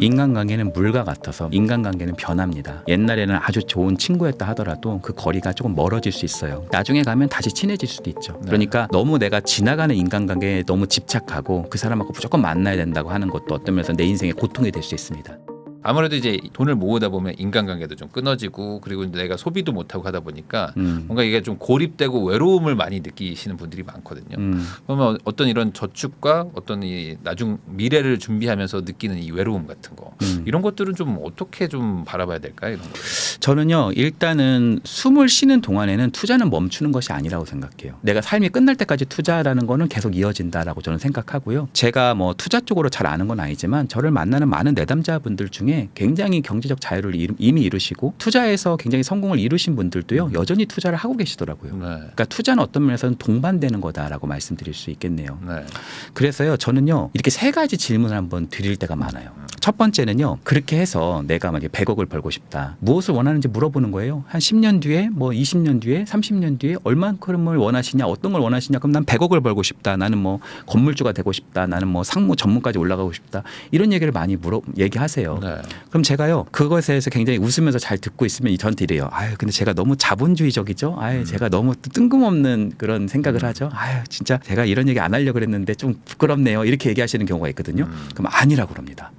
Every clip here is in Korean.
인간관계는 물과 같아서 인간관계는 변합니다. 옛날에는 아주 좋은 친구였다 하더라도 그 거리가 조금 멀어질 수 있어요. 나중에 가면 다시 친해질 수도 있죠. 그러니까 너무 내가 지나가는 인간관계에 너무 집착하고 그 사람하고 무조건 만나야 된다고 하는 것도 어떤 면에서 내 인생의 고통이 될 수 있습니다. 아무래도 이제 돈을 모으다 보면 인간관계도 좀 끊어지고 그리고 내가 소비도 못하고 하다 보니까 뭔가 이게 좀 고립되고 외로움을 많이 느끼시는 분들이 많거든요. 그러면 어떤 이런 저축과 어떤 이 나중 미래를 준비하면서 느끼는 이 외로움 같은 거 이런 것들은 좀 어떻게 좀 바라봐야 될까요? 이런 거. 저는요 일단은 숨을 쉬는 동안에는 투자는 멈추는 것이 아니라고 생각해요. 내가 삶이 끝날 때까지 투자라는 거는 계속 이어진다라고 저는 생각하고요. 제가 뭐 투자 쪽으로 잘 아는 건 아니지만 저를 만나는 많은 내담자분들 중에 굉장히 경제적 자유를 이미 이루시고 투자에서 굉장히 성공을 이루신 분들도요 여전히 투자를 하고 계시더라고요. 네. 그러니까 투자는 어떤 면에서는 동반되는 거다라고 말씀드릴 수 있겠네요. 네. 그래서요 저는요 이렇게 세 가지 질문을 한번 드릴 때가 많아요. 첫 번째는요 그렇게 해서 내가 만약에 100억을 벌고 싶다. 무엇을 원하는지 물어보는 거예요. 한 10년 뒤에 뭐 20년 뒤에 30년 뒤에 얼만큼을 원하시냐 어떤 걸 원하시냐. 그럼 난 100억을 벌고 싶다. 나는 뭐 건물주가 되고 싶다. 나는 뭐 상무 전문까지 올라가고 싶다. 이런 얘기를 많이 얘기하세요. 네. 그럼 제가요 그것에 대해서 굉장히 웃으면서 잘 듣고 있으면 저한테 이래요. 아유 근데 제가 너무 자본주의적이죠. 아유 제가 너무 뜬금없는 그런 생각을 하죠. 아유 진짜 제가 이런 얘기 안 하려고 그랬는데 좀 부끄럽네요. 이렇게 얘기하시는 경우가 있거든요. 그럼 아니라고 그럽니다.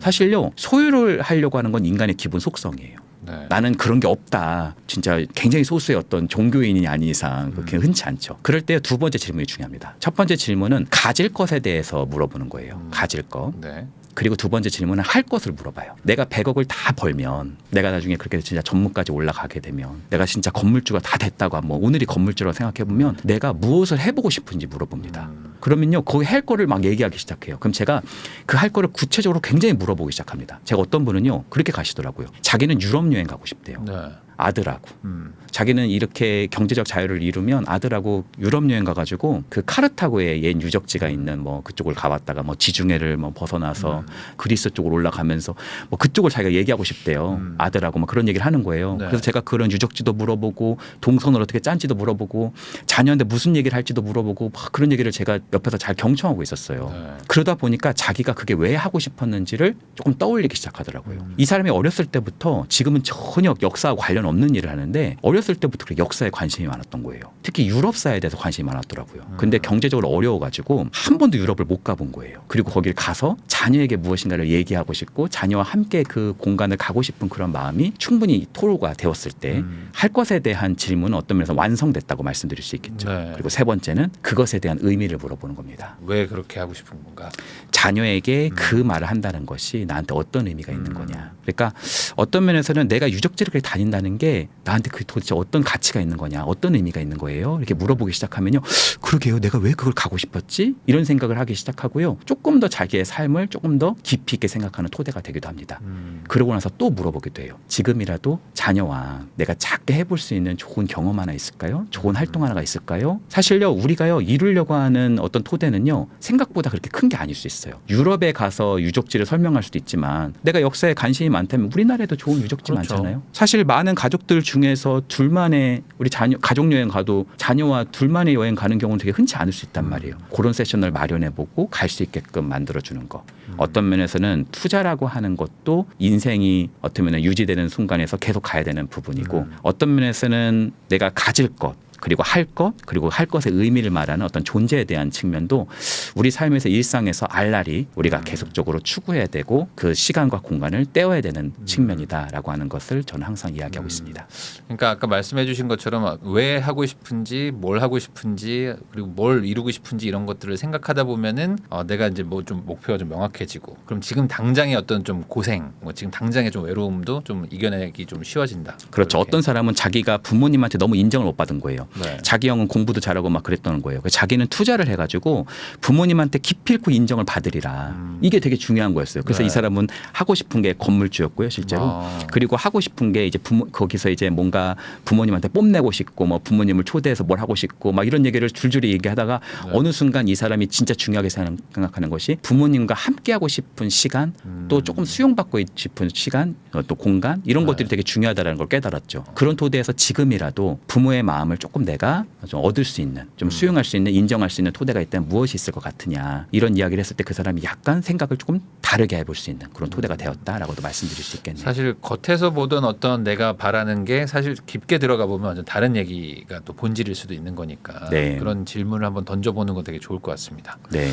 사실요 소유를 하려고 하는 건 인간의 기본 속성이에요. 네. 나는 그런 게 없다. 진짜 굉장히 소수의 어떤 종교인이 아닌 이상 그렇게 흔치 않죠. 그럴 때 두 번째 질문이 중요합니다. 첫 번째 질문은 가질 것에 대해서 물어보는 거예요. 가질 것. 네. 그리고 두 번째 질문은 할 것을 물어봐요. 내가 100억을 다 벌면 내가 나중에 그렇게 진짜 전문까지 올라가게 되면 내가 진짜 건물주가 다 됐다고 뭐 오늘이 건물주라고 생각해보면 내가 무엇을 해보고 싶은지 물어봅니다. 그러면요 거기 할 거를 막 얘기하기 시작해요. 그럼 제가 그 할 거를 구체적으로 굉장히 물어보기 시작합니다. 제가 어떤 분은요 그렇게 가시더라고요. 자기는 유럽 여행 가고 싶대요. 네. 아들하고 자기는 이렇게 경제적 자유를 이루면 아들하고 유럽 여행 가가지고 그 카르타고에 옛 유적지가 있는 뭐 그쪽을 가봤다가 뭐 지중해를 뭐 벗어나서 그리스 쪽으로 올라가면서 뭐 그쪽을 자기가 얘기하고 싶대요. 아들하고 뭐 그런 얘기를 하는 거예요. 네. 그래서 제가 그런 유적지도 물어보고 동선을 어떻게 짠지도 물어보고 자녀한테 무슨 얘기를 할지도 물어보고 막 그런 얘기를 제가 옆에서 잘 경청하고 있었어요. 네. 그러다 보니까 자기가 그게 왜 하고 싶었는지를 조금 떠올리기 시작하더라고요. 이 사람이 어렸을 때부터 지금은 전혀 역사와 관련 없는 일을 하는데 어렸을 때부터 역사에 관심이 많았던 거예요. 특히 유럽사에 대해서 관심이 많았더라고요. 근데 경제적으로 어려워가지고 한 번도 유럽을 못 가본 거예요. 그리고 거길 가서 자녀에게 무엇인가를 얘기하고 싶고 자녀와 함께 그 공간을 가고 싶은 그런 마음이 충분히 토로가 되었을 때 할 것에 대한 질문은 어떤 면에서 완성됐다고 말씀드릴 수 있겠죠. 네. 그리고 세 번째는 그것에 대한 의미를 물어보는 겁니다. 왜 그렇게 하고 싶은 건가? 자녀에게 그 말을 한다는 것이 나한테 어떤 의미가 있는 거냐. 그러니까 어떤 면에서는 내가 유적지를 다닌다는 게 나한테 그 도대체 어떤 가치가 있는 거냐, 어떤 의미가 있는 거예요. 이렇게 물어보기 시작하면요. 그러게요. 내가 왜 그걸 가고 싶었지? 이런 생각을 하기 시작하고요. 조금 더 자기의 삶을 조금 더 깊이 있게 생각하는 토대가 되기도 합니다. 그러고 나서 또 물어보기도 해요. 지금이라도 자녀와 내가 작게 해볼 수 있는 좋은 경험 하나 있을까요? 좋은 활동 하나가 있을까요? 사실요. 우리가요. 이루려고 하는 어떤 토대는요. 생각보다 그렇게 큰 게 아닐 수 있어요. 유럽에 가서 유적지를 설명할 수도 있지만 내가 역사에 관심이 많다면 우리나라에도 좋은 유적지 그렇죠. 많잖아요. 사실 많은 가족들 중에서 둘만의 우리 자녀 가족 여행 가도 자녀와 둘만의 여행 가는 경우는 되게 흔치 않을 수 있단 말이에요. 그런 세션을 마련해보고 갈 수 있게끔 만들어주는 거. 어떤 면에서는 투자라고 하는 것도 인생이 어떤 면에 유지되는 순간에서 계속 가야 되는 부분이고 어떤 면에서는 내가 가질 것 그리고 할 것, 그리고 할 것의 의미를 말하는 어떤 존재에 대한 측면도 우리 삶에서 일상에서 알날이 우리가 계속적으로 추구해야 되고 그 시간과 공간을 떼어야 되는 측면이다라고 하는 것을 저는 항상 이야기하고 있습니다. 그러니까 아까 말씀해 주신 것처럼 왜 하고 싶은지 뭘 하고 싶은지 그리고 뭘 이루고 싶은지 이런 것들을 생각하다 보면은 내가 이제 뭐 좀 목표가 좀 명확해지고 그럼 지금 당장의 어떤 좀 고생 뭐 지금 당장의 좀 외로움도 좀 이겨내기 좀 쉬워진다. 그렇죠. 그렇게. 어떤 사람은 자기가 부모님한테 너무 인정을 못 받은 거예요. 네. 자기 형은 공부도 잘하고 막 그랬던 거예요. 자기는 투자를 해가지고 부모님한테 기필코 인정을 받으리라. 이게 되게 중요한 거였어요. 그래서 네. 이 사람은 하고 싶은 게 건물주였고요, 실제로. 그리고 하고 싶은 게 이제 거기서 이제 뭔가 부모님한테 뽐내고 싶고 뭐 부모님을 초대해서 뭘 하고 싶고 막 이런 얘기를 줄줄이 얘기하다가 어느 순간 이 사람이 진짜 중요하게 생각하는 것이 부모님과 함께하고 싶은 시간 또 조금 수용받고 싶은 시간 또 공간 이런 것들이 되게 중요하다는 걸 깨달았죠. 그런 토대에서 지금이라도 부모의 마음을 조금 조금 내가 좀 얻을 수 있는, 좀 수용할 수 있는, 인정할 수 있는 토대가 있다면 무엇이 있을 것 같으냐, 이런 이야기를 했을 때 그 사람이 약간 생각을 조금 다르게 해볼 수 있는 그런 토대가 되었다라고도 말씀드릴 수 있겠네요. 사실 겉에서 보던 어떤 내가 바라는 게 사실 깊게 들어가 보면 완전 다른 얘기가 또 본질일 수도 있는 거니까 네. 그런 질문을 한번 던져보는 건 되게 좋을 것 같습니다. 네.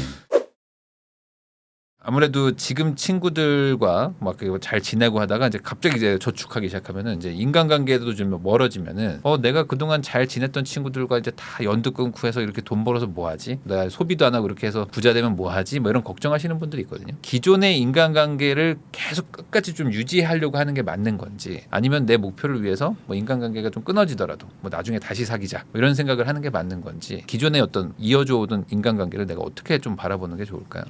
아무래도 지금 친구들과 막 잘 지내고 하다가 이제 갑자기 이제 저축하기 시작하면은 이제 인간관계도 좀 멀어지면은 내가 그동안 잘 지냈던 친구들과 이제 다 연도 끊고 해서 이렇게 돈 벌어서 뭐 하지? 내가 소비도 안 하고 이렇게 해서 부자 되면 뭐 하지? 뭐 이런 걱정하시는 분들이 있거든요. 기존의 인간관계를 계속 끝까지 좀 유지하려고 하는 게 맞는 건지, 아니면 내 목표를 위해서 뭐 인간관계가 좀 끊어지더라도 뭐 나중에 다시 사귀자 뭐 이런 생각을 하는 게 맞는 건지, 기존의 어떤 이어져 오던 인간관계를 내가 어떻게 좀 바라보는 게 좋을까요?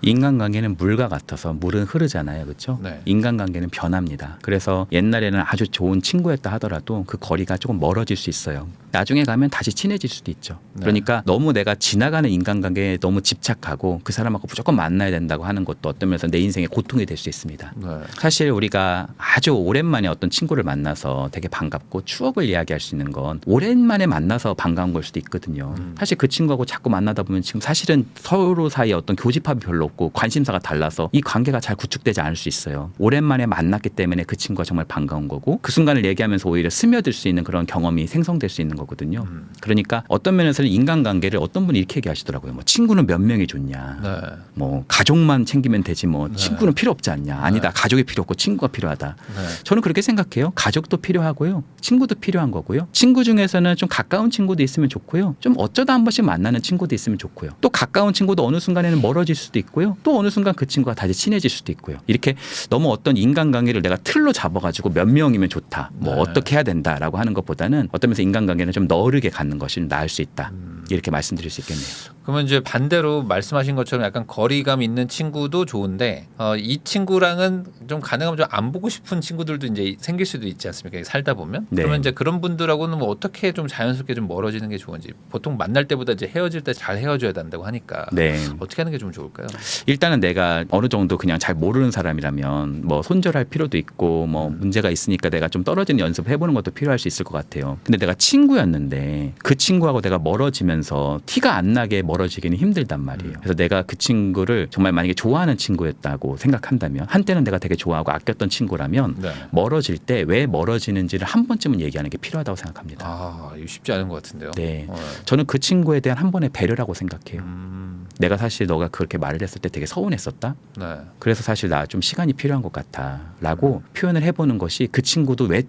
인간관계는 물과 같아서 물은 흐르잖아요. 그렇죠? 네. 인간관계는 변합니다. 그래서 옛날에는 아주 좋은 친구였다 하더라도 그 거리가 조금 멀어질 수 있어요. 나중에 가면 다시 친해질 수도 있죠. 네. 그러니까 너무 내가 지나가는 인간관계에 너무 집착하고 그 사람하고 무조건 만나야 된다고 하는 것도 어떤 면에서 내 인생의 고통이 될 수 있습니다. 네. 사실 우리가 아주 오랜만에 어떤 친구를 만나서 되게 반갑고 추억을 이야기할 수 있는 건 오랜만에 만나서 반가운 걸 수도 있거든요. 사실 그 친구하고 자꾸 만나다 보면 지금 사실은 서로 사이에 어떤 교집합이 별로 없고 관심사가 달라서 이 관계가 잘 구축되지 않을 수 있어요. 오랜만에 만났기 때문에 그 친구가 정말 반가운 거고, 그 순간을 얘기하면서 오히려 스며들 수 있는 그런 경험이 생성될 수 있는 거거든요. 그러니까 어떤 면에서는 인간관계를 어떤 분이 이렇게 얘기하시더라고요. 뭐 친구는 몇 명이 좋냐, 네. 뭐 가족만 챙기면 되지 뭐 네. 친구는 필요 없지 않냐. 아니다, 가족이 필요 없고 친구가 필요하다. 네. 저는 그렇게 생각해요. 가족도 필요하고요, 친구도 필요한 거고요. 친구 중에서는 좀 가까운 친구도 있으면 좋고요, 좀 어쩌다 한 번씩 만나는 친구도 있으면 좋고요. 또 가까운 친구도 어느 순간에는 멀어질 수도 있고요. 또 어느 순간 그 친구가 다시 친해질 수도 있고요. 이렇게 너무 어떤 인간관계를 내가 틀로 잡아가지고 몇 명이면 좋다, 뭐 네. 어떻게 해야 된다라고 하는 것보다는 어떤 면에서 인간관계는 좀 너르게 갖는 것이 나을 수 있다, 이렇게 말씀드릴 수 있겠네요. 그러면 이제 반대로 말씀하신 것처럼 약간 거리감 있는 친구도 좋은데 이 친구랑은 좀 가능하면 좀 안 보고 싶은 친구들도 이제 생길 수도 있지 않습니까? 살다 보면. 네. 그러면 이제 그런 분들하고는 뭐 어떻게 좀 자연스럽게 좀 멀어지는 게 좋은지, 보통 만날 때보다 이제 헤어질 때 잘 헤어져야 된다고 하니까 네. 어떻게 하는 게 좀 좋을까요? 일단은 내가 어느 정도 그냥 잘 모르는 사람이라면 뭐 손절할 필요도 있고 뭐 문제가 있으니까 내가 좀 떨어지는 연습을 해보는 것도 필요할 수 있을 것 같아요. 근데 내가 친구였는데 그 친구하고 내가 멀어지면서 티가 안 나게 멀어지기는 힘들단 말이에요. 그래서 내가 그 친구를 정말 만약에 좋아하는 친구였다고 생각한다면, 한때는 내가 되게 좋아하고 아꼈던 친구라면 네. 멀어질 때 왜 멀어지는지를 한 번쯤은 얘기하는 게 필요하다고 생각합니다. 아, 이거 쉽지 않은 것 같은데요. 네. 저는 그 친구에 대한 한 번의 배려라고 생각해요. 음, 내가 사실 너가 그렇게 말을 했을 때 되게 서운했었다. 네. 그래서 사실 나 좀 시간이 필요한 것 같아라고 표현을 해보는 것이 그 친구도 왜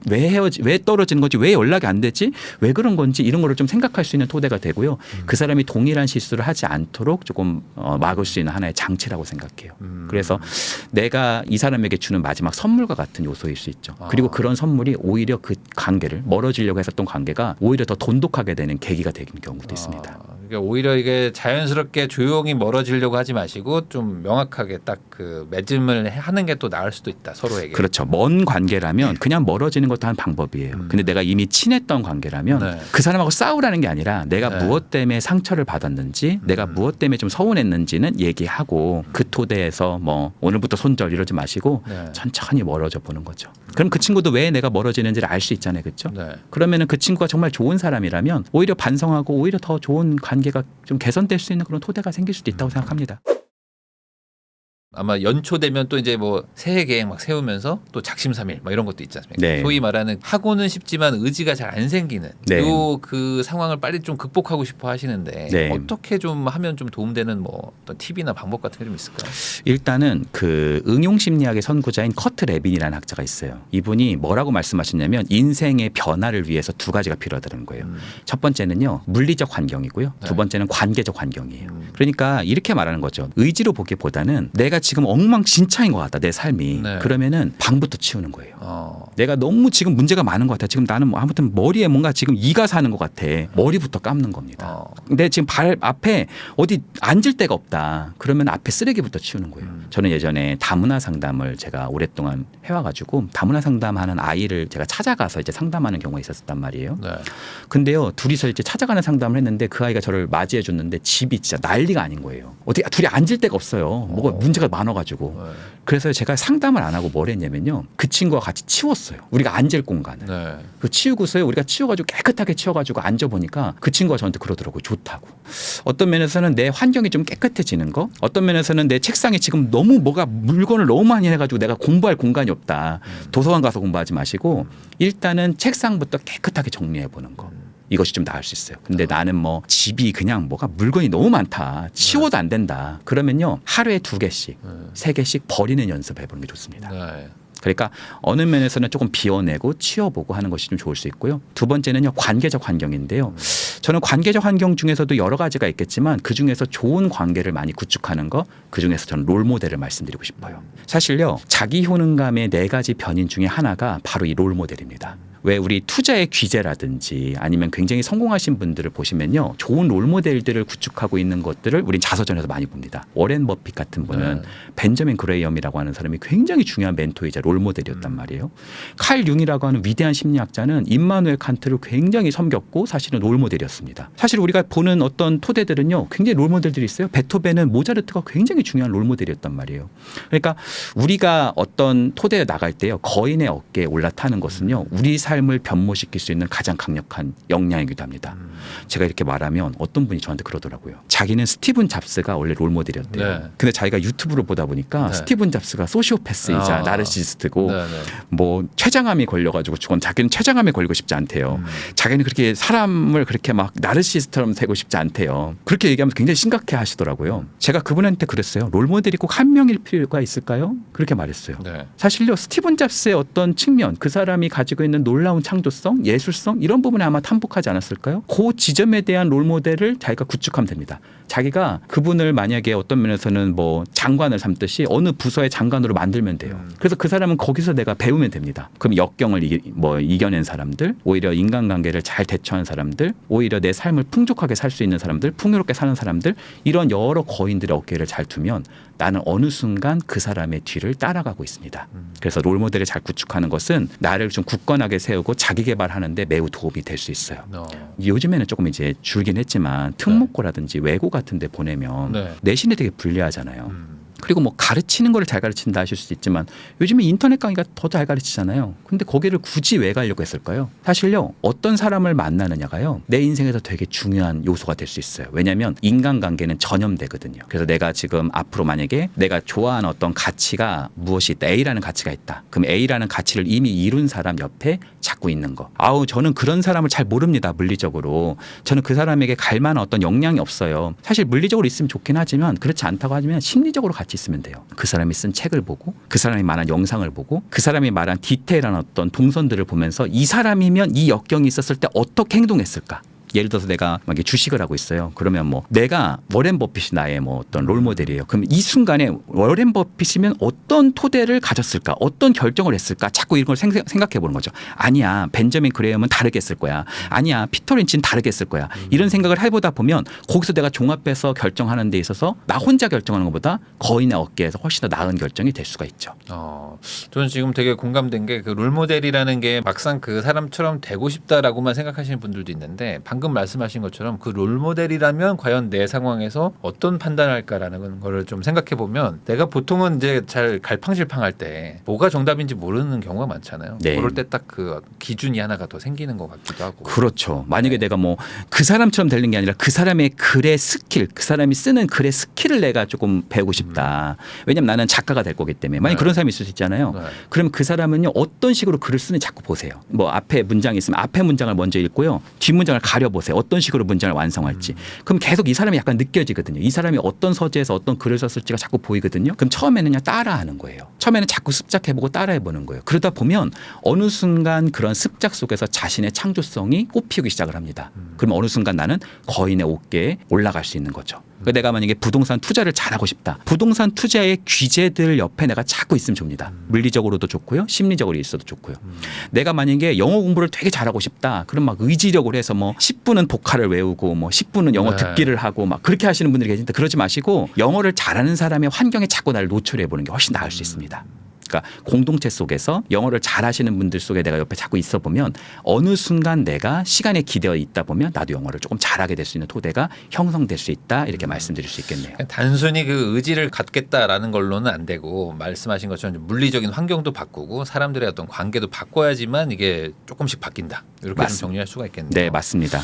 떨어지는 건지, 왜 연락이 안 되지, 왜 그런 건지 이런 거를 좀 생각할 수 있는 토대가 되고요. 그 사람이 동일한 실수를 하지 않도록 조금 막을 수 있는 하나의 장치라고 생각해요. 그래서 내가 이 사람에게 주는 마지막 선물과 같은 요소일 수 있죠. 그리고 그런 선물이 오히려 그 관계를, 멀어지려고 했었던 관계가 오히려 더 돈독하게 되는 계기가 되는 경우도 있습니다. 그러니까 오히려 이게 자연스럽게 조용히 멀어지려고 하지 마시고 좀 명확하게 딱 그 맺음을 하는 게 또 나을 수도 있다, 서로에게. 그렇죠. 먼 관계라면 그냥 멀어지는 것도 한 방법이에요. 근데 내가 이미 친했던 관계라면 네. 그 사람하고 싸우라는 게 아니라 내가 네. 무엇 때문에 상처를 받았는지, 내가 무엇 때문에 좀 서운했는지는 얘기하고 그 토대에서 뭐 오늘부터 손절 이러지 마시고 네. 천천히 멀어져 보는 거죠. 그럼 그 친구도 왜 내가 멀어지는지를 알 수 있잖아요. 그렇죠? 네. 그러면은 그 친구가 정말 좋은 사람이라면 오히려 반성하고 오히려 더 좋은 관계가 좀 개선될 수 있는 그런 토대가 생길 수도 있다고 생각합니다. 아마 연초 되면 또 이제 뭐 새해 계획 막 세우면서 또 작심삼일 뭐 이런 것도 있지 않습니까? 네. 소위 말하는 하고는 싶지만 의지가 잘 안 생기는 네. 요 그 상황을 빨리 좀 극복하고 싶어 하시는데 네. 어떻게 좀 하면 좀 도움되는 뭐 어떤 팁이나 방법 같은 게 좀 있을까요? 일단은 그 응용 심리학의 선구자인 커트 레빈이라는 학자가 있어요. 이분이 뭐라고 말씀하셨냐면 인생의 변화를 위해서 두 가지가 필요하다는 거예요. 첫 번째는요, 물리적 환경이고요. 네. 두 번째는 관계적 환경이에요. 그러니까 이렇게 말하는 거죠. 의지로 보기보다는 내가 지금 엉망진창인 것 같다, 내 삶이. 네. 그러면은 방부터 치우는 거예요. 내가 너무 지금 문제가 많은 것 같아. 지금 나는 뭐 아무튼 머리에 뭔가 지금 이가 사는 것 같아. 머리부터 감는 겁니다. 근데 지금 발 앞에 어디 앉을 데가 없다. 그러면 앞에 쓰레기부터 치우는 거예요. 저는 예전에 다문화 상담을 제가 오랫동안 해와가지고 다문화 상담하는 아이를 제가 찾아가서 이제 상담하는 경우가 있었단 말이에요. 네. 근데요, 둘이서 이제 찾아가는 상담을 했는데 그 아이가 저를 맞이해 줬는데 집이 진짜 난리가 아닌 거예요. 어떻게 둘이 앉을 데가 없어요. 뭐가 문제가 많아가지고 그래서 제가 상담을 안 하고 뭘 했냐면요. 그 친구와 같이 치웠어요. 우리가 앉을 공간을. 네. 그 치우고서요. 우리가 치워가지고 깨끗하게 치워가지고 앉아보니까 그 친구가 저한테 그러더라고요. 좋다고. 어떤 면에서는 내 환경이 좀 깨끗해지는 거, 어떤 면에서는 내 책상에 지금 너무 뭐가 물건을 너무 많이 해가지고 내가 공부할 공간이 없다. 도서관 가서 공부하지 마시고 일단은 책상부터 깨끗하게 정리해보는 거. 이것이 좀 나을 수 있어요. 근데 나는 뭐 집이 그냥 뭐가 물건이 너무 많다. 치워도 안 된다. 그러면요. 하루에 2개씩, 3개씩 버리는 연습해보는 게 좋습니다. 네. 그러니까 어느 면에서는 조금 비워내고 치워보고 하는 것이 좀 좋을 수 있고요. 두 번째는요. 관계적 환경인데요. 저는 관계적 환경 중에서도 여러 가지가 있겠지만 그중에서 좋은 관계를 많이 구축하는 거 그중에서 저는 롤모델을 말씀드리고 싶어요. 사실요. 자기 효능감의 4가지 변인 중에 하나가 바로 이 롤모델입니다. 왜 우리 투자의 귀재라든지 아니면 굉장히 성공하신 분들을 보시면요. 좋은 롤모델들을 구축하고 있는 것들을 우린 자서전에서 많이 봅니다. 워렌 버핏 같은 분은 벤저민 그레이엄이라고 하는 사람이 굉장히 중요한 멘토이자 롤모델이었단 말이에요. 칼 융이라고 하는 위대한 심리학자는 임마누엘 칸트를 굉장히 섬겼고 사실은 롤모델이었습니다. 사실 우리가 보는 어떤 토대들은요. 굉장히 롤모델들이 있어요. 베토벤은 모차르트가 굉장히 중요한 롤모델이었단 말이에요. 그러니까 우리가 어떤 토대에 나갈 때요. 거인의 어깨에 올라타는 것은요. 우리 삶을 변모시킬 수 있는 가장 강력한 역량이기도 합니다. 제가 이렇게 말하면 어떤 분이 저한테 그러더라고요. 자기는 스티븐 잡스가 원래 롤모델이었대요. 네. 근데 자기가 유튜브로 보다 보니까 네. 스티븐 잡스가 소시오패스이자 나르시시스트고 네, 네. 뭐 췌장암이 걸려가지고 죽은 자기는 췌장암에 걸리고 싶지 않대요. 자기는 그렇게 사람을 그렇게 막 나르시시스트처럼 되고 싶지 않대요. 그렇게 얘기하면서 굉장히 심각해 하시더라고요. 제가 그분한테 그랬어요. 롤모델이 꼭 한 명일 필요가 있을까요? 그렇게 말했어요. 네. 사실요. 스티븐 잡스의 어떤 측면 그 사람이 가지고 있는 놀라운 창조성, 예술성 이런 부분에 아마 탐복하지 않았을까요? 그 지점에 대한 롤모델을 자기가 구축하면 됩니다. 자기가 그분을 만약에 어떤 면에서는 뭐 장관을 삼듯이 어느 부서의 장관으로 만들면 돼요. 그래서 그 사람은 거기서 내가 배우면 됩니다. 그럼 역경을 이겨낸 사람들, 오히려 인간관계를 잘 대처한 사람들, 오히려 내 삶을 풍족하게 살 수 있는 사람들, 풍요롭게 사는 사람들 이런 여러 거인들의 어깨를 잘 두면 나는 어느 순간 그 사람의 뒤를 따라가고 있습니다. 그래서 롤모델을 잘 구축하는 것은 나를 좀 굳건하게 세우고 자기 개발하는데 매우 도움이 될 수 있어요. 요즘에는 조금 이제 줄긴 했지만 특목고라든지 외고 같은 데 보내면 네. 내신이 되게 불리하잖아요. 그리고 뭐 가르치는 거를 잘 가르친다 하실 수도 있지만 요즘에 인터넷 강의가 더 잘 가르치잖아요. 근데 거기를 굳이 왜 가려고 했을까요? 사실요. 어떤 사람을 만나느냐가요. 내 인생에서 되게 중요한 요소가 될 수 있어요. 왜냐하면 인간관계는 전염되거든요. 그래서 내가 지금 앞으로 만약에 내가 좋아하는 어떤 가치가 무엇이 있다. A라는 가치가 있다. 그럼 A라는 가치를 이미 이룬 사람 옆에 자꾸 있는 거. 저는 그런 사람을 잘 모릅니다. 물리적으로. 저는 그 사람에게 갈 만한 어떤 역량이 없어요. 사실 물리적으로 있으면 좋긴 하지만 그렇지 않다고 하면 심리적으로 같이 있으면 돼요. 그 사람이 쓴 책을 보고 그 사람이 말한 영상을 보고 그 사람이 말한 디테일한 어떤 동선들을 보면서 이 사람이면 이 역경이 있었을 때 어떻게 행동했을까? 예를 들어서 내가 막 주식을 하고 있어요. 그러면 뭐 내가 워렌 버핏이 나의 뭐 어떤 롤모델이에요. 그럼 이 순간에 워렌 버핏이면 어떤 토대를 가졌을까? 어떤 결정을 했을까? 자꾸 이런 걸 생각해 보는 거죠. 아니야. 벤저민 그레이엄은 다르게 했을 거야. 아니야. 피터 린치는 다르게 했을 거야. 이런 생각을 해보다 보면 거기서 내가 종합해서 결정하는 데 있어서 나 혼자 결정하는 것보다 거인의 어깨에서 훨씬 더 나은 결정이 될 수가 있죠. 저는 지금 되게 공감된 게 그 롤모델이라는 게 막상 그 사람처럼 되고 싶다라고만 생각하시는 분들도 있는데 방금 말씀하신 것처럼 그 롤모델이라면 과연 내 상황에서 어떤 판단을 할까라는 거를 좀 생각해 보면 내가 보통은 이제 잘 갈팡질팡할 때 뭐가 정답인지 모르는 경우가 많잖아요. 네. 그럴 때 딱 그 기준이 하나가 더 생기는 것 같기도 하고. 그렇죠. 만약에 내가 뭐 그 사람처럼 되는 게 아니라 그 사람의 글의 스킬, 그 사람이 쓰는 글의 스킬을 내가 조금 배우고 싶다. 왜냐면 나는 작가가 될 거기 때문에. 만약 그런 사람이 있을 수 있잖아요. 그럼 그 사람은요 어떤 식으로 글을 쓰는지 자꾸 보세요. 뭐 앞에 문장이 있으면 앞에 문장을 먼저 읽고요. 뒷 문장을 가려보세요. 어떤 식으로 문장을 완성할지. 그럼 계속 이 사람이 약간 느껴지거든요. 이 사람이 어떤 서재에서 어떤 글을 썼을지가 자꾸 보이거든요. 그럼 처음에는 그냥 따라하는 거예요. 처음에는 자꾸 습작해보고 따라해보는 거예요. 그러다 보면 어느 순간 그런 습작 속에서 자신의 창조성이 꽃피우기 시작을 합니다. 그럼 어느 순간 나는 거인의 어깨에 올라갈 수 있는 거죠. 그러니까 내가 만약에 부동산 투자를 잘하고 싶다. 부동산 투자의 귀재들 옆에 내가 자꾸 있으면 좋습니다. 물리적으로도 좋고요. 심리적으로 있어도 좋고요. 내가 만약에 영어 공부를 되게 잘하고 싶다. 그럼 막 의지력을 해서 뭐 10분은 독화를 외우고 뭐 10분은 영어 듣기를 하고 막 그렇게 하시는 분들이 계신데 그러지 마시고 영어를 잘하는 사람의 환경에 자꾸 나를 노출해 보는 게 훨씬 나을 수 있습니다. 그러니까 공동체 속에서 영어를 잘하시는 분들 속에 내가 옆에 자꾸 있어 보면 어느 순간 내가 시간에 기대어 있다 보면 나도 영어를 조금 잘하게 될 수 있는 토대가 형성될 수 있다 이렇게 말씀드릴 수 있겠네요. 단순히 그 의지를 갖겠다라는 걸로는 안 되고 말씀하신 것처럼 물리적인 환경도 바꾸고 사람들의 어떤 관계도 바꿔야지만 이게 조금씩 바뀐다. 이렇게 좀 정리할 수가 있겠네요. 네, 맞습니다.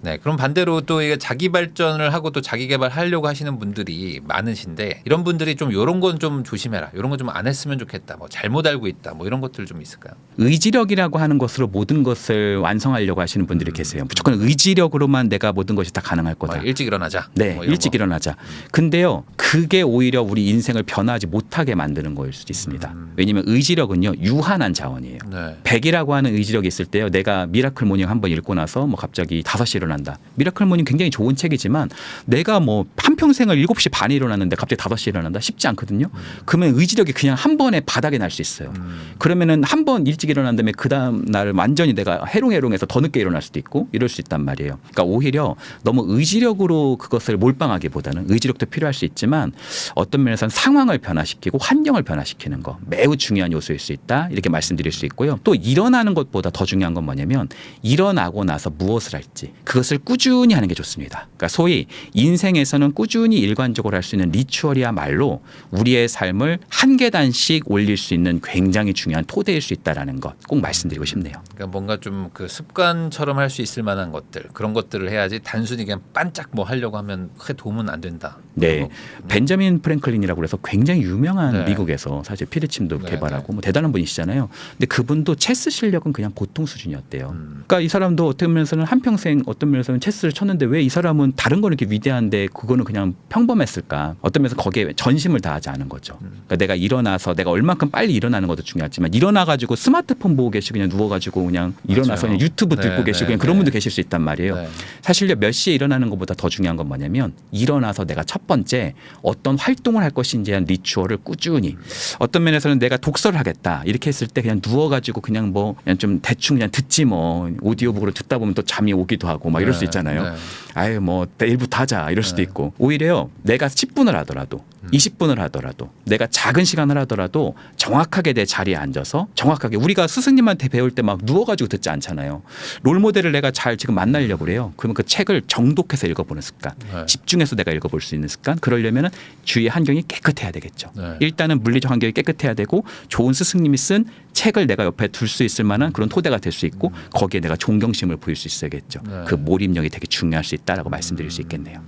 네, 그럼 반대로 또 이게 자기 발전을 하고 또 자기 개발하려고 하시는 분들이 많으신데 이런 분들이 좀 이런 건 좀 조심해라. 이런 건 좀 안 했으면 좋겠다. 뭐 잘못 알고 있다. 뭐 이런 것들 좀 있을까요? 의지력이라고 하는 것으로 모든 것을 완성하려고 하시는 분들이 계세요. 무조건 의지력으로만 내가 모든 것이 다 가능할 거다. 일찍 일어나자. 네, 뭐 이런 일찍 거. 일어나자. 근데요, 그게 오히려 우리 인생을 변화하지 못하게 만드는 거일 수도 있습니다. 왜냐하면 의지력은요, 유한한 자원이에요. 네. 100이라고 하는 의지력이 있을 때요, 내가 미라클 모닝 한번 읽고 나서 뭐 갑자기 5시에 일어난다. 미라클 모닝 굉장히 좋은 책이지만 내가 뭐 한평생을 7시 반에 일어났는데 갑자기 5시에 일어난다? 쉽지 않거든요. 그러면 의지력이 그냥 한 번에 바닥에 날 수 있어요. 그러면은 한 번 일찍 일어난 다음에 그 다음 날 완전히 내가 해롱해롱해서 더 늦게 일어날 수도 있고 이럴 수 있단 말이에요. 그러니까 오히려 너무 의지력으로 그것을 몰빵하기보다는 의지력도 필요할 수 있지만 어떤 면에서는 상황을 변화시키고 환경을 변화시키는 거 매우 중요한 요소일 수 있다 이렇게 말씀드릴 수 있고요. 또 일어나는 것보다 더 중요한 건 뭐냐면 일어나고 나서 무엇을 할지 그것을 꾸준히 하는 게 좋습니다. 그러니까 소위 인생에서는 꾸준히 일관적으로 할 수 있는 리추얼이야말로 우리의 삶을 한 계단씩 올릴 수 있는 굉장히 중요한 토대일 수 있다는 것 꼭 말씀드리고 싶네요. 그러니까 뭔가 좀 그 습관처럼 할 수 있을 만한 것들 그런 것들을 해야지 단순히 그냥 반짝 뭐 하려고 하면 크게 도움은 안 된다. 네, 벤자민 프랭클린이라고 그래서 굉장히 유명한 네. 미국에서 사실 피리침도 네, 개발하고 뭐 대단한 분이시잖아요. 근데 그분도 체스 실력은 그냥 보통 수준이었대요. 그러니까 이 사람도 어떤 면에서는 한평생 어떤 면에서는 체스를 쳤는데 왜 이 사람은 다른 거는 이렇게 위대한데 그거는 그냥 평범했을까? 어떤 면에서 거기에 전심을 다하지 않은 거죠. 그러니까 내가 일어나서 내가 얼만큼 빨리 일어나는 것도 중요하지만 일어나가지고 스마트폰 보고 계시고 그냥 누워가지고 그냥 일어나서 그냥 유튜브 듣고 네, 계시고 네, 그냥 그런 네. 분도 계실 수 있단 말이에요. 네. 사실요 몇 시에 일어나는 것보다 더 중요한 건 뭐냐면 일어나서 내가 첫 번째 어떤 활동을 할 것인지에 대한 리추얼을 꾸준히 어떤 면에서는 내가 독서를 하겠다 이렇게 했을 때 그냥 누워가지고 그냥 뭐 그냥 좀 대충 그냥 듣지 뭐 오디오북으로 듣다 보면 또 잠이 오기도 하고 막 이럴 수 있잖아요. 네. 아유 뭐 내일부터 하자 이럴 수도 있고 오히려 내가 10분을 하더라도 20분을 하더라도 내가 작은 시간을 하더라도 정확하게 내 자리에 앉아서 정확하게 우리가 스승님한테 배울 때 막 누워가지고 듣지 않잖아요. 롤모델을 내가 잘 지금 만나려고 그래요. 그러면 그 책을 정독해서 읽어보는 습관 네. 집중해서 내가 읽어볼 수 있는 습관 그러려면 주위의 환경이 깨끗해야 되겠죠. 네. 일단은 물리적 환경이 깨끗해야 되고 좋은 스승님이 쓴 책을 내가 옆에 둘 수 있을 만한 그런 토대가 될 수 있고 거기에 내가 존경심을 보일 수 있어야겠죠. 네. 그 몰입력이 되게 중요할 수 있다라고 말씀드릴 수 있겠네요.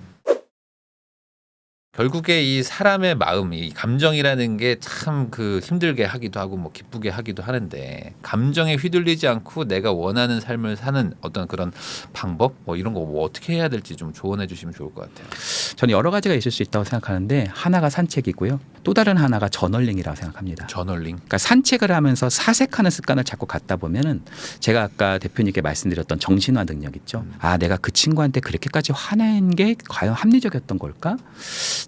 결국에 이 사람의 마음, 이 감정이라는 게 참 그 힘들게 하기도 하고 뭐 기쁘게 하기도 하는데 감정에 휘둘리지 않고 내가 원하는 삶을 사는 어떤 그런 방법 뭐 이런 거 뭐 어떻게 해야 될지 좀 조언해 주시면 좋을 것 같아요. 저는 여러 가지가 있을 수 있다고 생각하는데 하나가 산책이고요. 또 다른 하나가 저널링이라고 생각합니다. 저널링. 그러니까 산책을 하면서 사색하는 습관을 자꾸 갖다 보면은 제가 아까 대표님께 말씀드렸던 정신화 능력 있죠. 아, 내가 그 친구한테 그렇게까지 화낸 게 과연 합리적이었던 걸까?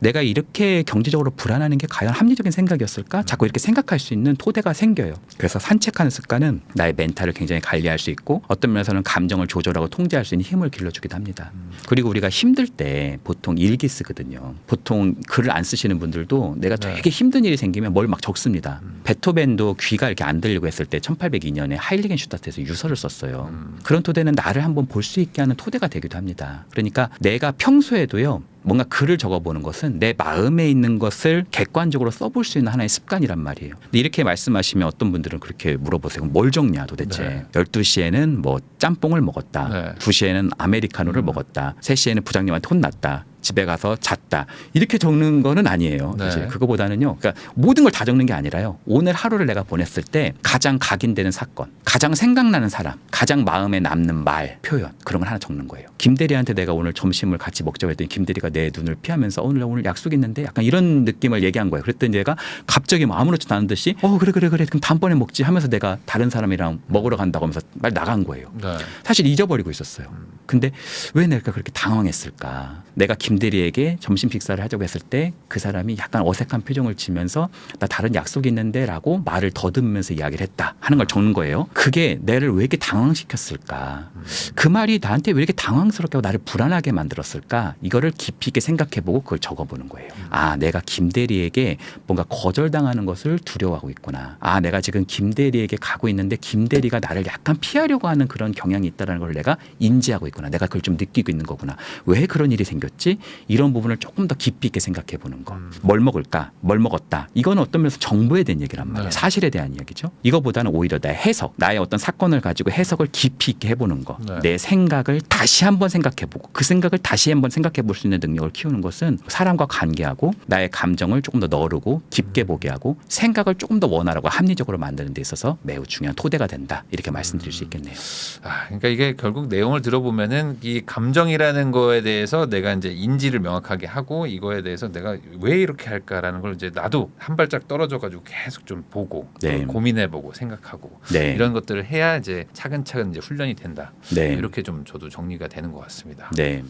내가 이렇게 경제적으로 불안하는 게 과연 합리적인 생각이었을까? 자꾸 이렇게 생각할 수 있는 토대가 생겨요. 그래서 산책하는 습관은 나의 멘탈을 굉장히 관리할 수 있고 어떤 면에서는 감정을 조절하고 통제할 수 있는 힘을 길러주기도 합니다. 그리고 우리가 힘들 때 보통 일기 쓰거든요. 보통 글을 안 쓰시는 분들도 내가 되게 힘든 일이 생기면 뭘 막 적습니다. 베토벤도 귀가 이렇게 안 들리고 했을 때 1802년에 하일리겐슈타트에서 유서를 썼어요. 그런 토대는 나를 한번 볼 수 있게 하는 토대가 되기도 합니다. 그러니까 내가 평소에도요. 뭔가 글을 적어보는 것은 내 마음에 있는 것을 객관적으로 써볼 수 있는 하나의 습관이란 말이에요. 근데 이렇게 말씀하시면 어떤 분들은 그렇게 물어보세요. 뭘 적냐 도대체. 네. 12시에는 뭐 짬뽕을 먹었다. 네. 2시에는 아메리카노를 먹었다. 3시에는 부장님한테 혼났다. 집에 가서 잤다. 이렇게 적는 거는 아니에요. 사실 네. 그거보다는요. 그러니까 모든 걸 다 적는 게 아니라요. 오늘 하루를 내가 보냈을 때 가장 각인되는 사건, 가장 생각나는 사람, 가장 마음에 남는 말, 표현 그런 걸 하나 적는 거예요. 김대리한테 내가 오늘 점심을 같이 먹자고 했더니 김대리가 내 눈을 피하면서 오늘 약속 있는데 약간 이런 느낌을 얘기한 거예요. 그랬더니 내가 갑자기 뭐 아무렇지도 않은 듯이 그래 그럼 다음번에 먹지 하면서 내가 다른 사람이랑 먹으러 간다고 하면서 말 나간 거예요. 네. 사실 잊어버리고 있었어요. 근데 왜 내가 그렇게 당황했을까? 내가 김대리 김대리에게 점심 식사를 하자고 했을 때 그 사람이 약간 어색한 표정을 지면서 나 다른 약속이 있는데라고 말을 더듬으면서 이야기를 했다 하는 걸 적는 거예요. 그게 나를 왜 이렇게 당황시켰을까? 그 말이 나한테 왜 이렇게 당황스럽게 하고 나를 불안하게 만들었을까? 이거를 깊이 있게 생각해보고 그걸 적어보는 거예요. 아, 내가 김대리에게 뭔가 거절당하는 것을 두려워하고 있구나. 아, 내가 지금 김대리에게 가고 있는데 김대리가 나를 약간 피하려고 하는 그런 경향이 있다는 걸 내가 인지하고 있구나. 내가 그걸 좀 느끼고 있는 거구나. 왜 그런 일이 생겼지? 이런 부분을 조금 더 깊이 있게 생각해 보는 거. 뭘 먹을까? 뭘 먹었다. 이건 어떤 면에서 정보에 대한 얘기란 말이에요. 네. 사실에 대한 이야기죠. 이거보다는 오히려 나의 해석, 나의 어떤 사건을 가지고 해석을 깊이 있게 해보는 거. 네. 내 생각을 다시 한번 생각해보고 그 생각을 다시 한번 생각해 볼 수 있는 능력을 키우는 것은 사람과 관계하고 나의 감정을 조금 더 너르고 깊게 보게 하고 생각을 조금 더 원활하고 합리적으로 만드는 데 있어서 매우 중요한 토대가 된다. 이렇게 말씀드릴 수 있겠네요. 아, 그러니까 이게 결국 내용을 들어보면은 이 감정이라는 거에 대해서 내가 이제 인지를 명확하게 하고 이거에 대해서 내가 왜 이렇게 할까라는 걸 이제 나도 한 발짝 떨어져가지고 계속 좀 보고 네. 고민해보고 생각하고 네. 이런 것들을 해야 이제 차근차근 이제 훈련이 된다. 네. 이렇게 좀 저도 정리가 되는 것 같습니다. 네.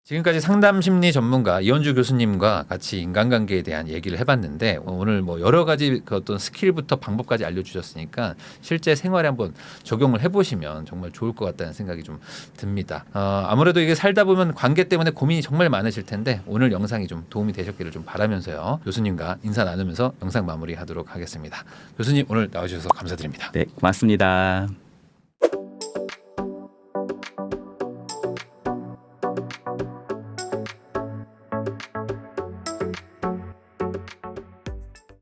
지금까지 상담 심리 전문가 이현주 교수님과 같이 인간관계에 대한 얘기를 해봤는데 오늘 뭐 여러 가지 그 어떤 스킬부터 방법까지 알려주셨으니까 실제 생활에 한번 적용을 해보시면 정말 좋을 것 같다는 생각이 좀 듭니다. 아무래도 이게 살다 보면 관계 때문에 고민이 정말 많으실 텐데 오늘 영상이 좀 도움이 되셨기를 좀 바라면서요. 교수님과 인사 나누면서 영상 마무리하도록 하겠습니다. 교수님 오늘 나와주셔서 감사드립니다. 네, 고맙습니다.